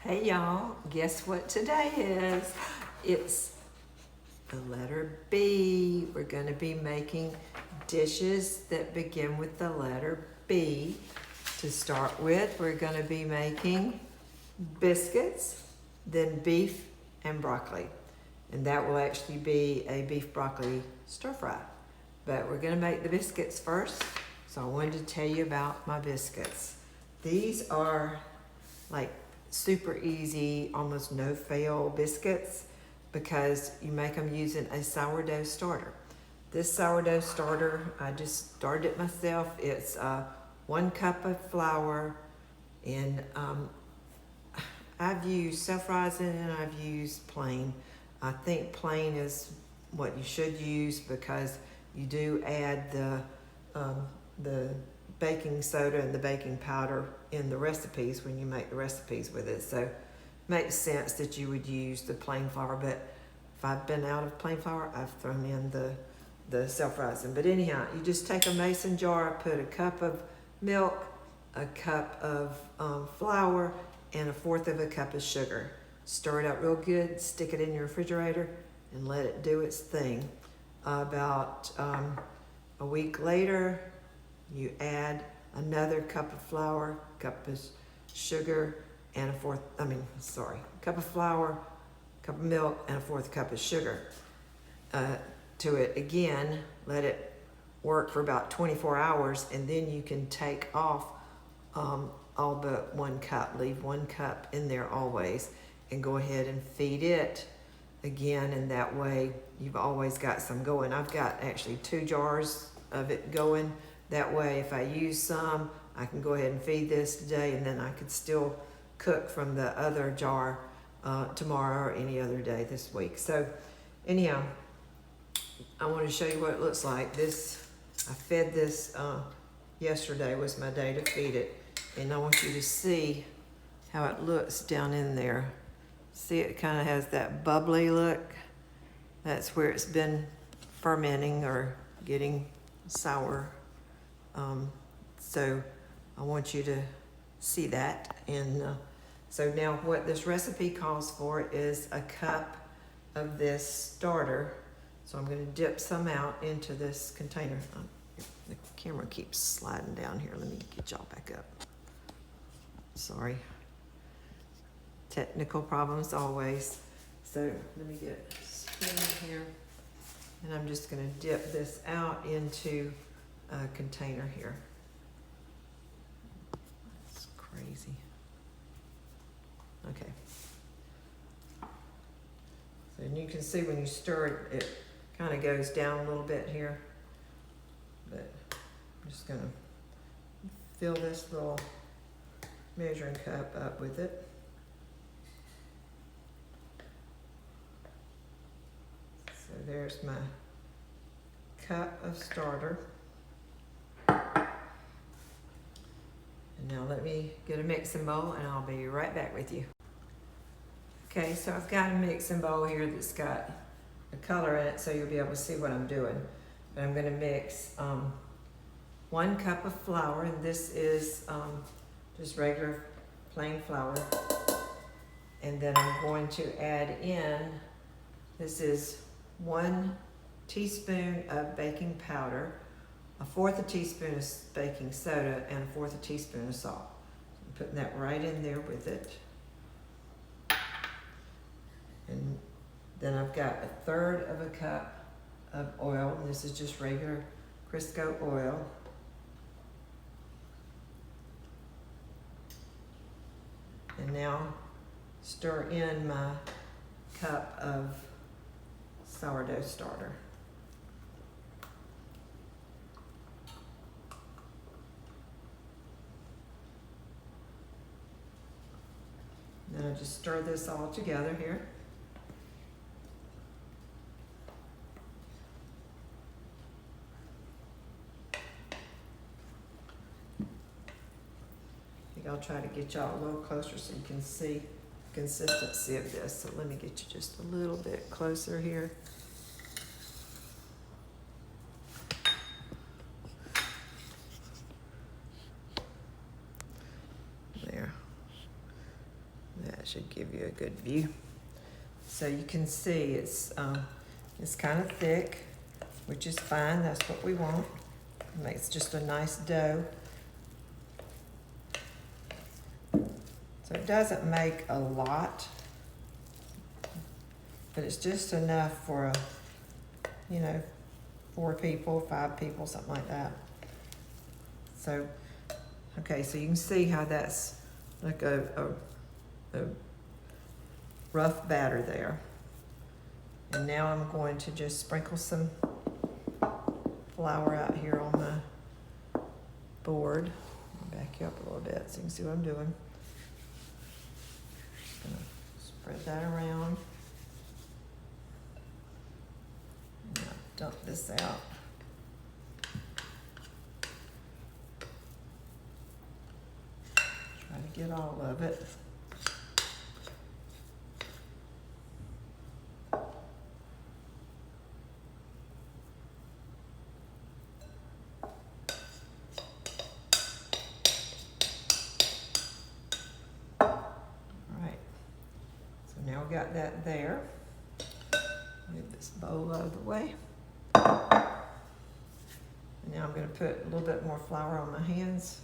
Hey y'all, guess what today is? It's the letter B. We're going to be making dishes that begin with the letter B. To start with, we're going to be making biscuits, then beef and broccoli. And that will actually be a beef broccoli stir fry. But we're going to make the biscuits first. So I wanted to tell you about my biscuits. These are like super easy, almost no fail biscuits because you make them using a sourdough starter. This sourdough starter, I just started it myself. It's 1 cup of flour, and I've used self-rising and I've used plain. I think plain is what you should use because you do add the baking soda and the baking powder in the recipes when you make the recipes with it. So it makes sense that you would use the plain flour, but if I've been out of plain flour, I've thrown in the self-rising. But anyhow, you just take a mason jar, put a cup of milk, a cup of flour, and 1/4 of a cup of sugar. Stir it up real good, stick it in your refrigerator, and let it do its thing. About a week later, you add another cup of flour, cup of sugar, and cup of flour, cup of milk, and 1/4 cup of sugar to it again. Let it work for about 24 hours, and then you can take off all but 1 cup. Leave 1 cup in there always, and go ahead and feed it again, and that way you've always got some going. I've got actually 2 jars of it going. That way, if I use some, I can go ahead and feed this today, and then I could still cook from the other jar tomorrow or any other day this week. So anyhow, I want to show you what it looks like. I fed this yesterday was my day to feed it, and I want you to see how it looks down in there. See, it kind of has that bubbly look. That's where it's been fermenting or getting sour. So I want you to see that. And so now what this recipe calls for is a cup of this starter. So I'm going to dip some out into this container. The camera keeps sliding down here. Let me get y'all back up. Sorry. Technical problems always. So let me get a spoon here. And I'm just going to dip this out into a container here. That's crazy. Okay. So you can see when you stir it, it kind of goes down a little bit here. But I'm just going to fill this little measuring cup up with it. So there's my cup of starter. And now let me get a mixing bowl, and I'll be right back with you. Okay, so I've got a mixing bowl here that's got a color in it, so you'll be able to see what I'm doing. But I'm going to mix 1 cup of flour, and this is just regular plain flour. And then I'm going to add in, this is 1 teaspoon of baking powder, 1/4 a teaspoon of baking soda, and 1/4 a teaspoon of salt. I'm putting that right in there with it. And then I've got 1/3 of a cup of oil. This is just regular Crisco oil. And now stir in my cup of sourdough starter. Then I just stir this all together here. I think I'll try to get y'all a little closer so you can see the consistency of this. So let me get you just a little bit closer here. There. That That should give you a good view. So you can see it's kind of thick, which is fine. That's what we want. It makes just a nice dough. So it doesn't make a lot, but it's just enough for 4 people, 5 people, something like that. So, okay, so you can see how that's like a rough batter there. And now I'm going to just sprinkle some flour out here on my board. I'll back you up a little bit so you can see what I'm doing. Just gonna spread that around. Now dump this out. Try to get all of it. Now we got that there. Move this bowl out of the way. And now I'm going to put a little bit more flour on my hands.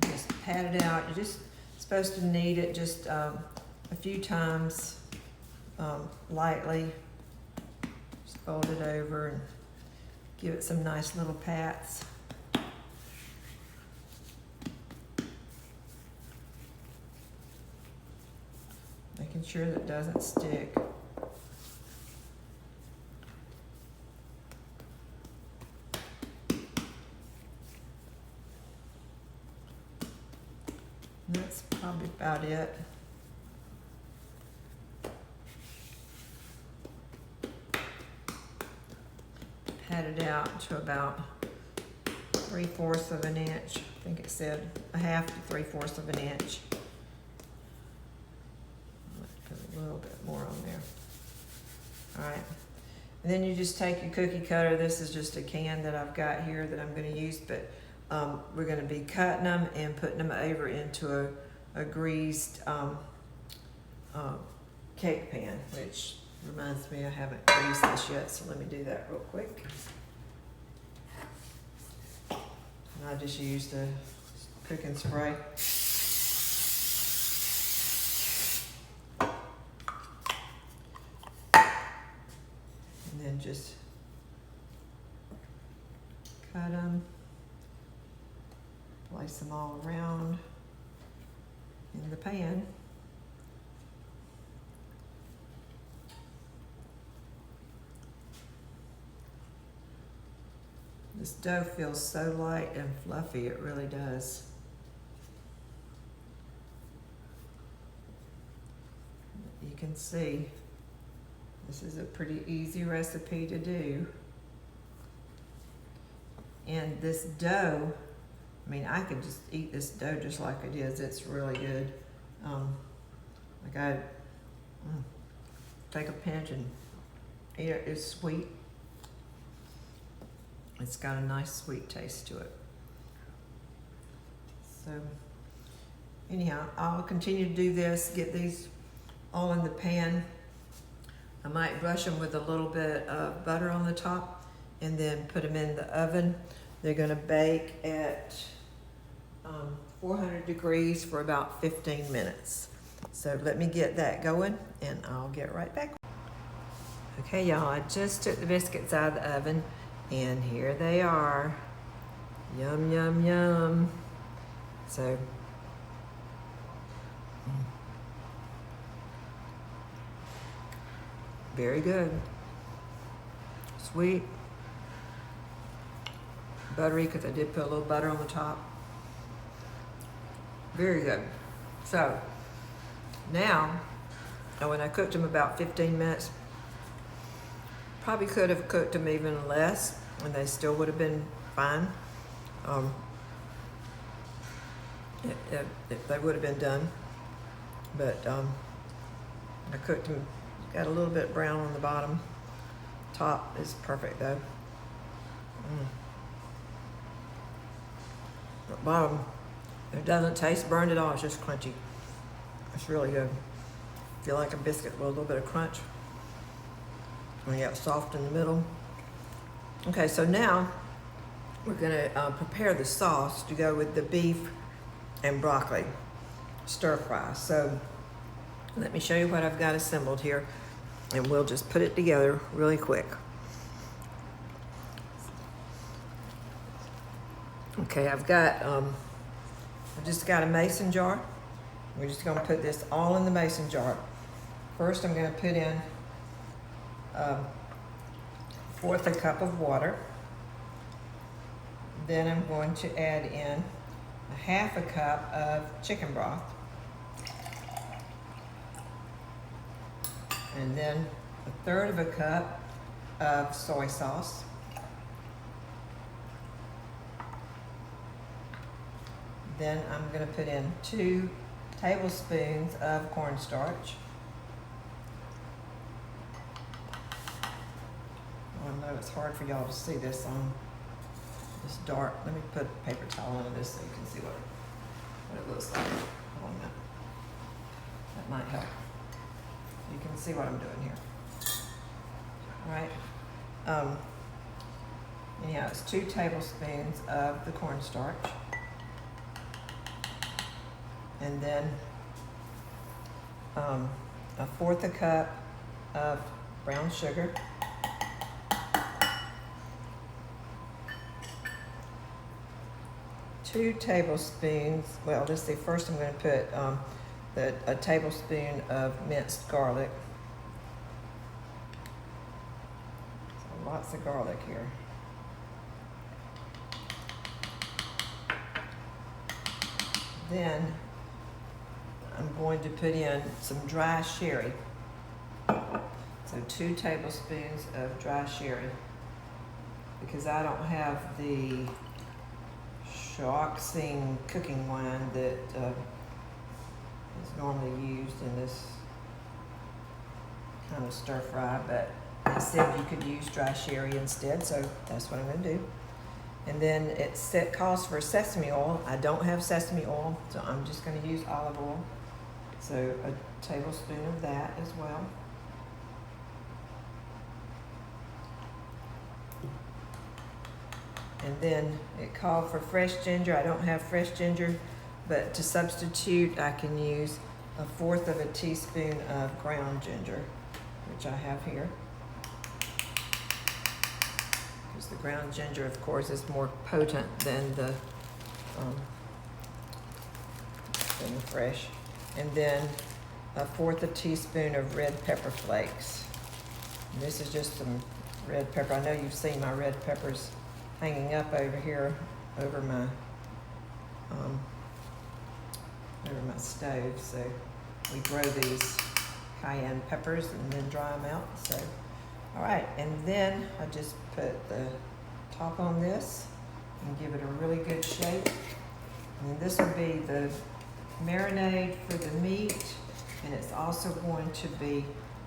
Just pat it out. You're just supposed to knead it just a few times lightly. Just fold it over and give it some nice little pats. Making sure that it doesn't stick. And that's probably about it. Pat it out to about 3/4 of an inch. I think it said 1/2 to 3/4 of an inch. A little bit more on there. All right, and then you just take your cookie cutter. This is just a can that I've got here that I'm going to use, but we're going to be cutting them and putting them over into a greased cake pan, which reminds me I haven't greased this yet, so let me do that real quick. And I just used a cooking spray. And just cut them, place them all around in the pan. This dough feels so light and fluffy, it really does. You can see this is a pretty easy recipe to do. And this dough, I mean, I could just eat this dough just like it is. It's really good. Like I take a pinch and eat it. It's sweet. It's got a nice sweet taste to it. So anyhow, I'll continue to do this, get these all in the pan. I might brush them with a little bit of butter on the top and then put them in the oven. They're gonna bake at 400 degrees for about 15 minutes. So let me get that going and I'll get right back. Okay, y'all, I just took the biscuits out of the oven and here they are. Yum, yum, yum. So, very good. Sweet. Buttery, because I did put a little butter on the top. Very good. So, now, when I cooked them about 15 minutes, probably could have cooked them even less and they still would have been fine. If they would have been done. But I cooked them, got a little bit brown on the bottom. Top is perfect though. The bottom, it doesn't taste burned at all. It's just crunchy. It's really good. Feel like a biscuit with a little bit of crunch. And you got soft in the middle. Okay, so now we're gonna prepare the sauce to go with the beef and broccoli stir fry. So let me show you what I've got assembled here, and we'll just put it together really quick. Okay, I've just got a mason jar. We're just gonna put this all in the mason jar. First, I'm gonna put in 1/4 a cup of water. Then I'm going to add in 1/2 a cup of chicken broth. And then 1/3 of a cup of soy sauce. Then I'm going to put in 2 tablespoons of cornstarch. I know it's hard for y'all to see this on this dark. Let me put a paper towel under this so you can see what it looks like. Hold on a minute. That might help. You can see what I'm doing here. All right. Anyhow, it's 2 tablespoons of the cornstarch. And then 1/4 a cup of brown sugar. 2 tablespoons, well, let's see, first I'm going to put a tablespoon of minced garlic. So lots of garlic here. Then I'm going to put in some dry sherry. So 2 tablespoons of dry sherry, because I don't have the Sharksing cooking wine that is normally used in this kind of stir fry, but they said you could use dry sherry instead, so that's what I'm going to do. And then it calls for sesame oil. I don't have sesame oil, so I'm just going to use olive oil. So a tablespoon of that as well. And then it called for fresh ginger. I don't have fresh ginger, but to substitute, I can use 1/4 of a teaspoon of ground ginger, which I have here. Because the ground ginger, of course, is more potent than the fresh. And then 1/4 a teaspoon of red pepper flakes. And this is just some red pepper. I know you've seen my red peppers hanging up over here over my stove. So we grow these cayenne peppers and then dry them out. So all right, and then I just put the top on this and give it a really good shake. And this will be the marinade for the meat, and it's also going to be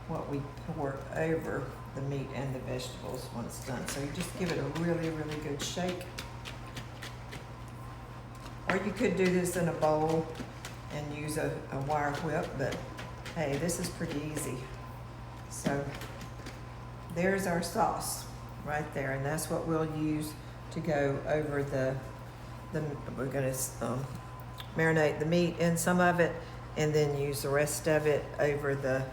what we pour over the meat and the vegetables when it's done. So you just give it a really, really good shake. Or you could do this in a bowl and use a wire whip, but hey, this is pretty easy. So there's our sauce right there, and that's what we'll use to go over we're gonna marinate the meat in some of it, and then use the rest of it over the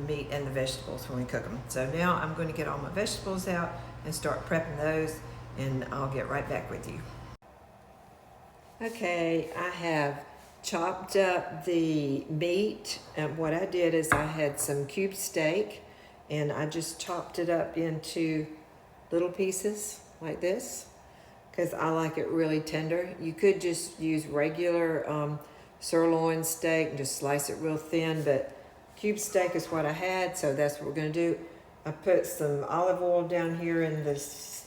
meat and the vegetables when we cook them. So now I'm going to get all my vegetables out and start prepping those, and I'll get right back with you. Okay, I have chopped up the meat, and what I did is I had some cube steak, and I just chopped it up into little pieces like this, because I like it really tender. You could just use regular sirloin steak and just slice it real thin, but cube steak is what I had, so that's what we're going to do. I put some olive oil down here in this.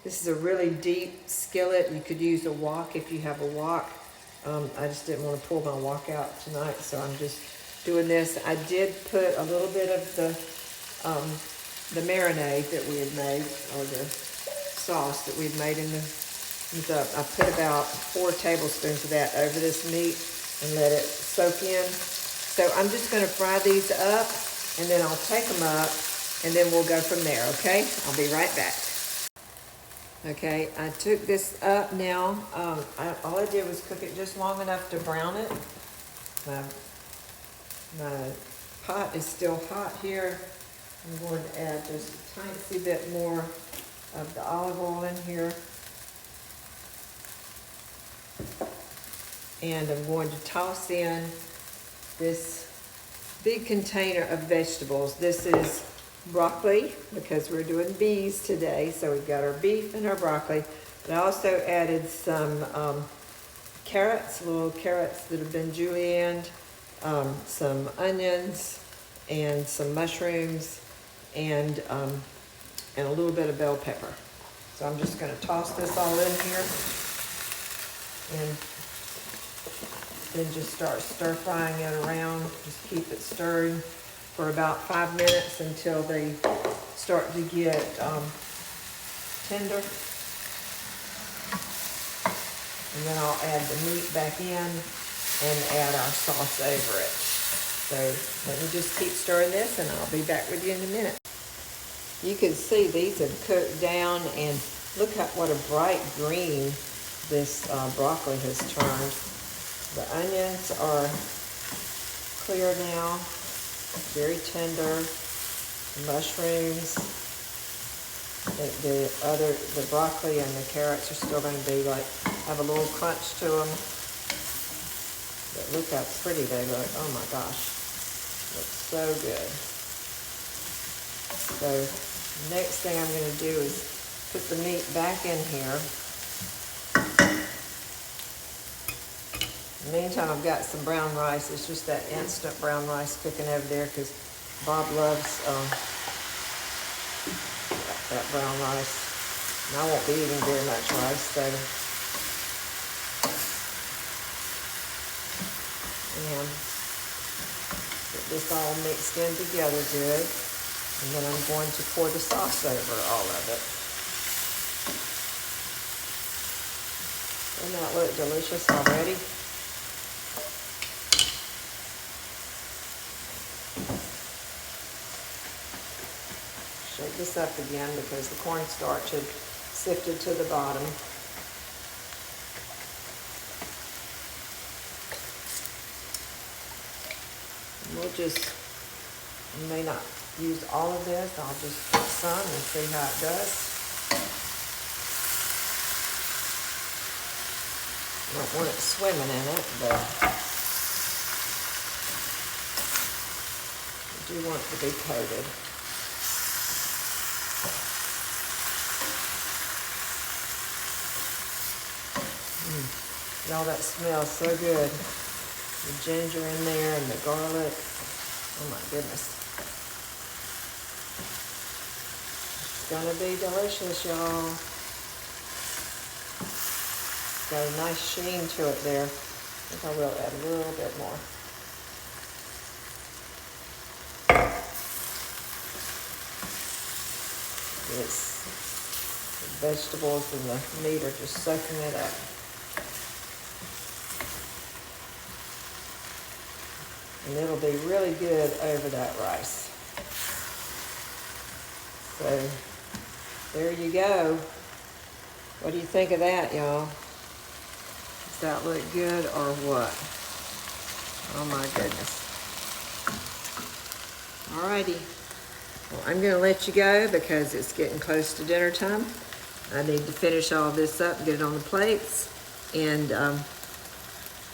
This is a really deep skillet. You could use a wok if you have a wok. I just didn't want to pull my wok out tonight, so I'm just doing this. I did put a little bit of the marinade that we had made, or the sauce that we had made in the I put about 4 tablespoons of that over this meat and let it soak in. So I'm just gonna fry these up and then I'll take them up and then we'll go from there, okay? I'll be right back. Okay, I took this up now. All I did was cook it just long enough to brown it. My pot is still hot here. I'm going to add just a tiny bit more of the olive oil in here. And I'm going to toss in this big container of vegetables. This is broccoli because we're doing bees today. So we've got our beef and our broccoli. But I also added some carrots, little carrots that have been julienned, some onions and some mushrooms and a little bit of bell pepper. So I'm just going to toss this all in here and then just start stir frying it around. Just keep it stirring for about 5 minutes until they start to get tender. And then I'll add the meat back in and add our sauce over it. So let me just keep stirring this and I'll be back with you in a minute. You can see these have cooked down and look at what a bright green this broccoli has turned. The onions are clear now, very tender. The mushrooms, the broccoli and the carrots are still going to be like, have a little crunch to them. But look how pretty they look. Oh my gosh, looks so good. So next thing I'm going to do is put the meat back in here. In the meantime, I've got some brown rice. It's just that instant brown rice cooking over there because Bob loves that brown rice. And I won't be eating very much rice, so. And get this all mixed in together good. And then I'm going to pour the sauce over all of it. Doesn't that look delicious already? Shake this up again because the cornstarch had sifted to the bottom. And we'll just, you may not use all of this. I'll just put some and see how it does. I don't want it swimming in it, but I do want it to be coated. Y'all, that smells so good. The ginger in there and the garlic. Oh my goodness. It's gonna be delicious, y'all. Got a nice sheen to it there. I think I will add a little bit more. It's the vegetables and the meat are just soaking it up. And it'll be really good over that rice. So there you go. What do you think of that, y'all? Does that look good or what? Oh my goodness. Alrighty. Well, I'm gonna let you go because it's getting close to dinner time. I need to finish all this up and get it on the plates. And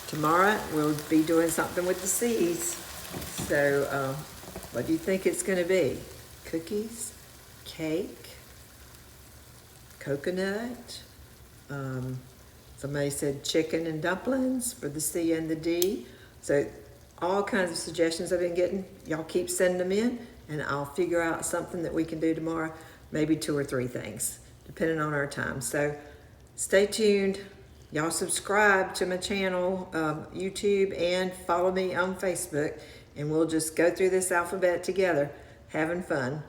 tomorrow we'll be doing something with the seeds. So what do you think it's gonna be? Cookies, cake, coconut, somebody said chicken and dumplings for the C and the D. So all kinds of suggestions I've been getting. Y'all keep sending them in and I'll figure out something that we can do tomorrow, maybe 2 or 3 things, depending on our time. So stay tuned. Y'all subscribe to my channel, YouTube, and follow me on Facebook, and we'll just go through this alphabet together, having fun.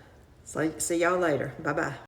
So, see y'all later. Bye-bye.